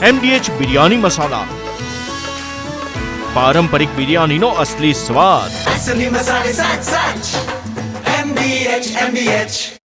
MDH biryani મસાલા, પારંપરિક બિરયાનીનો અસલી સ્વાદ।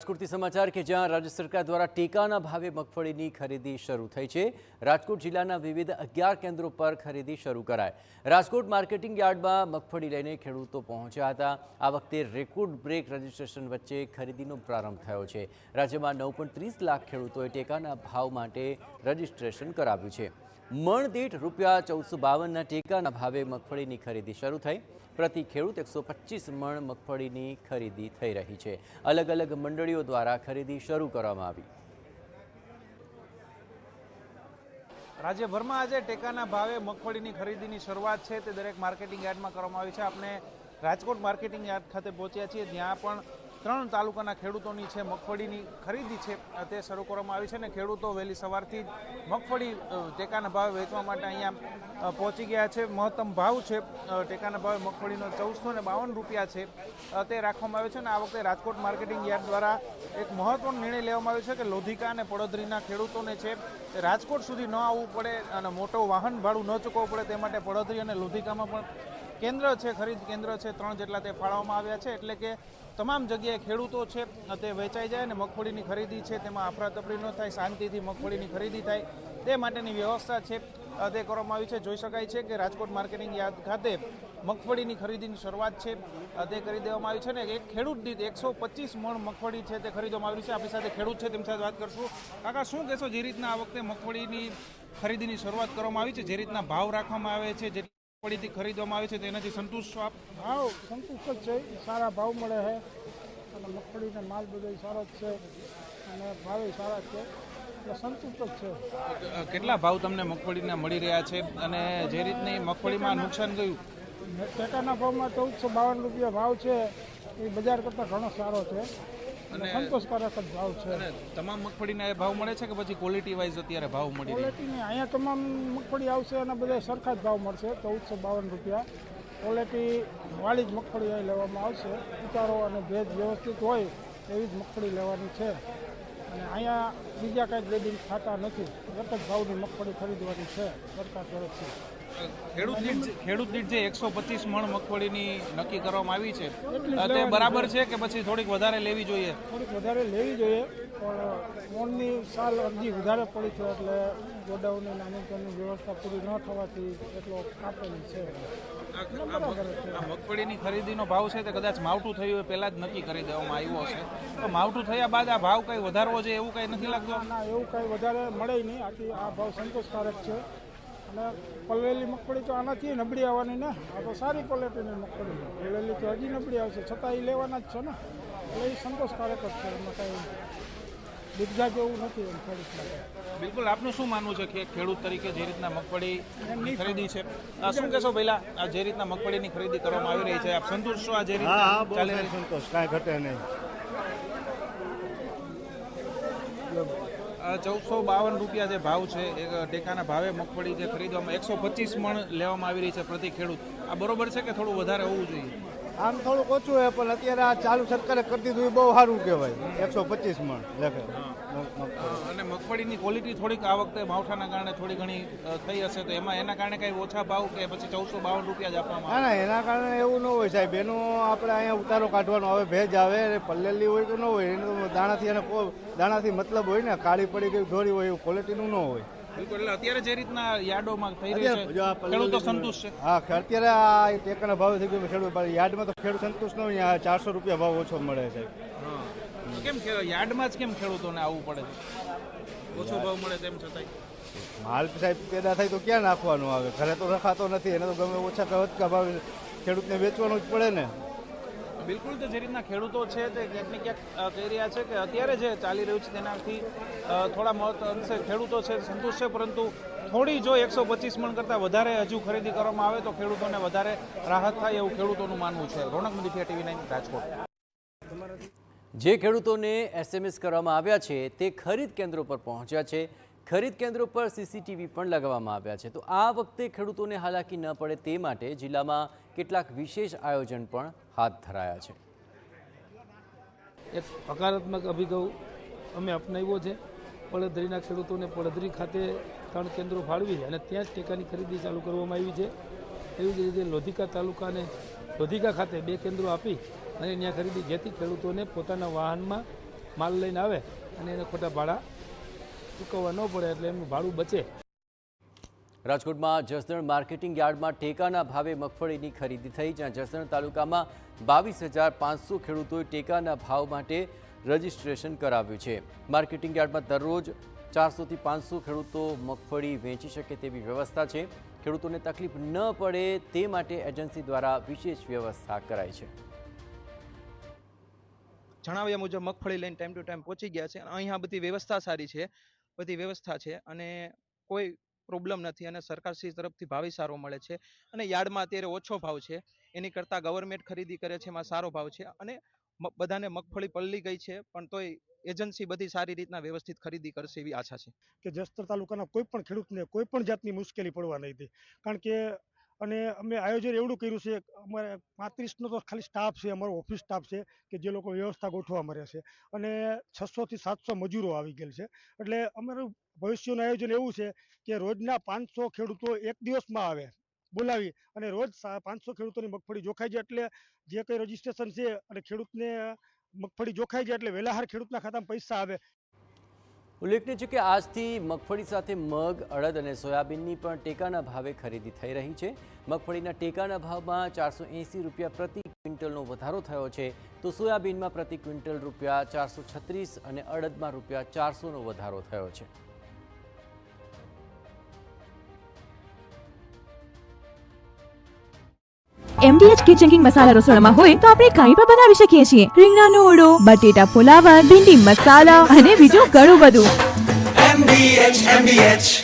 રાજકોટથી સમાચાર કે જ્યાં રાજ્ય સરકાર દ્વારા ટેકાના ભાવે મગફળીની ખરીદી શરૂ થઈ છે। રાજકોટ જિલ્લાના વિવિધ 11 કેન્દ્રો પર ખરીદી શરૂ કરાઈ। રાજકોટ માર્કેટિંગ યાર્ડમાં મગફળી લઈને ખેડૂતો પહોંચ્યા હતા। આ વખતે રેકોર્ડ બ્રેક રજીસ્ટ્રેશન વચ્ચે ખરીદીનો પ્રારંભ થયો છે। રાજ્યમાં 9.30 લાખ ખેડૂતોએ ટેકાના ભાવ માટે રજીસ્ટ્રેશન કરાવ્યું છે। મણ દીઠ ₹1452ના ટેકાના ભાવે મગફળીની ખરીદી શરૂ થઈ। પ્રતિ ખેડૂત 125 મણ મગફળીની ખરીદી થઈ રહી છે। અલગ અલગ મંડળીઓ દ્વારા ખરીદી શરૂ કરવામાં આવી। રાજ્યભરમાં આજે ટેકાના ભાવે મગફળીની ખરીદીની શરૂઆત છે તે દરેક માર્કેટિંગ યાર્ડમાં કરવામાં આવી છે। આપણે રાજકોટ માર્કેટિંગ યાર્ડ ખાતે પહોંચ્યા છીએ, જ્યાં પણ 3 તાલુકાના ખેડૂતોની છે મગફળીની ખરીદી છે તે શરૂ કરવામાં આવી છે અને ખેડૂતો વહેલી સવારથી જ મગફળી ટેકાના ભાવે વેચવા માટે અહીંયા પહોંચી ગયા છે। મહત્તમ ભાવ છે ટેકાના ભાવે મગફળીનો ₹1452 છે તે રાખવામાં આવ્યો છે અને આ વખતે રાજકોટ માર્કેટિંગ યાર્ડ દ્વારા એક મહત્વનો નિર્ણય લેવામાં આવ્યો છે કે લોધિકા અને પડોદરીના ખેડૂતોને છે રાજકોટ સુધી ન આવવું પડે અને મોટો વાહન ભાડું ન ચૂકવવું પડે, તે માટે પડોદરી અને લોધિકામાં પણ કેન્દ્ર છે, ખરીદ કેન્દ્ર છે 3 જેટલા તે ફાળવવામાં આવ્યા છે, એટલે કે તમામ જગ્યાએ ખેડૂતો છે તે વેચાઈ જાય અને મગફળીની ખરીદી છે તેમાં અફરાતફરી ન થાય, શાંતિથી મગફળીની ખરીદી થાય તે માટેની વ્યવસ્થા છે તે કરવામાં આવી છે। જોઈ શકાય છે કે રાજકોટ માર્કેટિંગ યાર્ડ ખાતે મગફળીની ખરીદીની શરૂઆત છે તે કરી દેવામાં આવી છે ને એક ખેડૂત દીઠ 125 મણ મગફળી છે તે ખરીદવામાં આવી છે। આપણી સાથે ખેડૂત છે તેમની સાથે વાત કરશું। કાકા, શું કહેશો, જે રીતના આ વખતે મગફળીની ખરીદીની શરૂઆત કરવામાં આવી છે, જે રીતના ભાવ રાખવામાં આવે છે, જે મગફળીથી ખરીદવામાં આવે છે તેનાથી સંતુષ્ટ છો આપ? ભાવ સંતુષ્ટ જ છે, સારા ભાવ મળે છે અને મગફળીનો માલ બધો સારો જ છે અને ભાવે સારા છે, એટલે સંતુષ્ટ જ છે। કેટલા ભાવ તમને મગફળીના મળી રહ્યા છે અને જે રીતની મગફળીમાં નુકસાન ગયું? ટેકાના ભાવમાં ₹1452 ભાવ છે, એ બજાર કરતાં ઘણો સારો છે અને સંતોષકારક જ ભાવ છે। અને તમામ મગફળીના એ ભાવ મળે છે કે પછી ક્વોલિટી વાઇઝ અત્યારે ભાવ મળી રહ્યા? ક્વોલિટીની અહીંયા તમામ મગફળી આવશે અને બધા સરખા જ ભાવ મળશે, ₹1452। ક્વોલિટી વાળી જ મગફળી અહીં લેવામાં આવશે, ઉતારો અને ભેજ વ્યવસ્થિત હોય એવી જ મગફળી લેવાની છે અને અહીંયા બીજા કાંઈ ગ્રેડિંગ થતા નથી, એક જ ભાવની મગફળી ખરીદવાની છે સરકાર તરફથી। ખેડૂત દીઠ જે 125 મણ મગફળીની નક્કી કરવામાં આવી છે તે બરાબર છે કે પછી થોડીક વધારે લેવી જોઈએ? થોડીક વધારે લેવી જોઈએ, પણ મોણની સાલ અરજી વધારે પડી છે એટલે ગોડાઉનની નાની વ્યવસ્થા પૂરી ન થવાથી એટલો કાપેલી છે। આ મગફળીની ખરીદીનો ભાવ છે તે કદાચ માવઠું થયું હોય પહેલા જ નક્કી કરી દેવામાં આવ્યો હશે, તો માવઠું થયા બાદ આ ભાવ કંઈ વધારવો જોઈએ એવું કંઈ નથી લાગતું? ના, એવું કંઈ વધારે મળે નહીં, આથી આ ભાવ સંતોષકારક છે અને પલળેલી મગફળી તો આનાથી નબળી આવવાની ને, આ તો સારી ક્વોલિટીની મગફળી છે, પલળેલી તો હજી નબળી આવશે, છતાં એ લેવાના જ છે ને, એટલે એ સંતોષકારક જ છે, એમાં કાંઈ દિગ્ગજ જેવું નથી એમ ખેડૂત માટે। બિલકુલ, આપનું શું માનવું છે કે ખેડૂત તરીકે જે રીતના મગફળી ખરીદી છે, શું કહેશો પહેલા, આ જે રીતના મગફળીની ખરીદી કરવામાં આવી રહી છે આપ સંતુષ્ટ છો? આ જે રીતના ચાલી રહી સંતોષ, કાંઈ ઘટે નહીં। ₹1452 જે ભાવ છે એ ટેકાના ભાવે મગફળી જે ખરીદવામાં 125 મણ લેવામાં આવી રહી છે પ્રતિ ખેડૂત, આ બરોબર છે કે થોડું વધારે હોવું જોઈએ? આમ થોડુંક ઓછું છે, પણ અત્યારે આ ચાલુ સરકારે કરી દીધું એ બહુ સારું કહેવાય, 125 મણ લેખે। અને મગફળીની ક્વોલિટી થોડીક આ વખતે માવઠાના કારણે થોડી ઘણી થઈ હશે, તો એના કારણે કઈ ઓછા ભાવ કે પછી ₹1452 જ આપવામાં આવે? ના, એના કારણે એવું ન હોય સાહેબ, એનું આપણે અહીંયા ઉતારો કાઢવાનો આવે, ભેજ આવે, પલ્લેલી હોય કે ન હોય, એને તો દાણાથી મતલબ હોય ને, કાળી પડી ગઈ ધોરી હોય એવું ક્વોલિટીનું ન હોય। બિલકુલ, એટલે અત્યારે જે રીતના યાર્ડોમાં થઈ રહ્યું છે ખેડૂતો સંતુષ્ટ છે? હા, અત્યારે આ ટેકાના ભાવ થઈ ગયો ખેડૂત, યાર્ડમાં તો ખેડૂત સંતુષ્ટ ન હોય, ₹400 ભાવ ઓછો મળે છે। કેમ યાર્ડમાં જ કેમ ખેડૂતોને આવવું પડે છે? ઓછો ભાવ મળે તેમ છતાંય માલ સાહેબ પેદા થાય તો ક્યાં નાખવાનું આવે, ઘરે તો રખાતો નથી, એને તો ગમે ઓછા વધતા ભાવે ખેડૂતને વેચવાનું જ પડે ને। બિલકુલ, તો જે રીતના ખેડૂતો છે તે ક્યાંક ને ક્યાંક કહી રહ્યા છે કે અત્યારે જે ચાલી રહ્યું છે તેનાથી થોડા મહત્વ અંશે ખેડૂતો છે સંતુષ્ટ છે, પરંતુ થોડી જો 125 મણ કરતાં વધારે હજુ ખરીદી કરવામાં આવે તો ખેડૂતોને વધારે રાહત થાય એવું ખેડૂતોનું માનવું છે। રોનક મજીઠિયા, TV9 રાજકોટ। જે ખેડૂતોને SMS કરવામાં આવ્યા છે તે ખરીદ કેન્દ્રો પર પહોંચ્યા છે। ખરીદ કેન્દ્રો પર CCTV પણ લગાવવામાં આવ્યા છે। તો આ વખતે ખેડૂતોને હાલાકી ન પડે તે માટે જિલ્લામાં કેટલાક વિશેષ આયોજન પણ હાથ ધરાયા છે। એક હકારાત્મક અભિગમ અમે અપનાવ્યો છે। પડદરીના ખેડૂતોને પડદરી ખાતે 3 કેન્દ્રો ફાળવી અને ત્યાં જ ટેકાની ખરીદી ચાલુ કરવામાં આવી છે. એવી જ રીતે લોધિકા તાલુકાને લોધિકા ખાતે 2 કેન્દ્રો આપી અને ત્યાં ખરીદી, જેથી ખેડૂતોને પોતાના વાહનમાં માલ લઈને આવે અને એને ખોટા ભાડા ચૂકવવા ન પડે, એટલે એમનું ભાડું બચે. રાજકોટમાં જસદણ માર્કેટિંગ યાર્ડમાં ટેકાના ભાવે મગફળીની ખરીદી થઈ, જ્યાં જસદણ તાલુકામાં 22,500 ખેડૂતોએ ટેકાના ભાવ માટે રજીસ્ટ્રેશન કરાવ્યું છે. માર્કેટિંગ યાર્ડમાં દરરોજ 400 થી 500 ખેડૂતો મગફળી વેચી શકે તેવી વ્યવસ્થા છે. ખેડૂતોને તકલીફ ન પડે તે માટે એજન્સી દ્વારા વિશેષ વ્યવસ્થા કરાઈ છે. જણાવ્યા મુજબ મગફળી લઈને ટાઈમ ટુ ટાઈમ પહોંચી ગયા છે. અહીંયા બધી વ્યવસ્થા સારી છે, બધી વ્યવસ્થા છે અને કોઈ પ્રોબ્લેમ નથી અને સરકારશ્રી તરફથી ભાવ સારો મળે છે અને યાર્ડમાં અત્યારે ઓછો ભાવ છે, એની કરતાં ગવર્મેન્ટ ખરીદી કરે છે એમાં સારો ભાવ છે અને બધાને મગફળી પલળી ગઈ છે, પણ તોય એજન્સી બધી સારી રીતના વ્યવસ્થિત ખરીદી કરશે એવી આશા છે. કે જસદણ તાલુકાના કોઈ પણ ખેડૂતને કોઈ પણ જાતની મુશ્કેલી પડવા નહીં દે, કારણ કે અને અમે આયોજન એવડું કર્યું છે, અમારે 35નો તો ખાલી સ્ટાફ છે, અમારો ઓફિસ સ્ટાફ છે કે જે લોકો વ્યવસ્થા ગોઠવા મળે છે અને 600 થી 700 મજૂરો આવી ગયેલ છે. એટલે અમારું ભવિષ્યનું આયોજન એવું છે કે રોજના 500 ખેડૂતો એક દિવસમાં આવે બોલાવી અને રોજ 500 ખેડૂતોની મગફળી જોખાઈ જાય, એટલે જે કંઈ રજીસ્ટ્રેશન છે અને ખેડૂતને મગફળી જોખાઈ જાય એટલે વહેલાહાર ખેડૂતના ખાતામાં પૈસા આવે. ઉલ્લેખનીય છે કે આજથી મગફળી સાથે મગ, અડદ અને સોયાબીનની પણ ટેકાના ભાવે ખરીદી થઈ રહી છે. મગફળીના ટેકાના ભાવમાં ₹480 પ્રતિ ક્વિન્ટલનો વધારો થયો છે, તો સોયાબીનમાં પ્રતિ ક્વિન્ટલ ₹436 અને અડદમાં ₹400નો વધારો થયો છે. MDH કિચન કિંગ મસાલા રસોડામાં હોય તો આપણે કાંઈ પણ બનાવી શકીએ છીએ. રીંગણાનો ઓળો, બટેટા ફુલાવર, ભીંડી મસાલા અને બીજું ઘણું બધું. MDH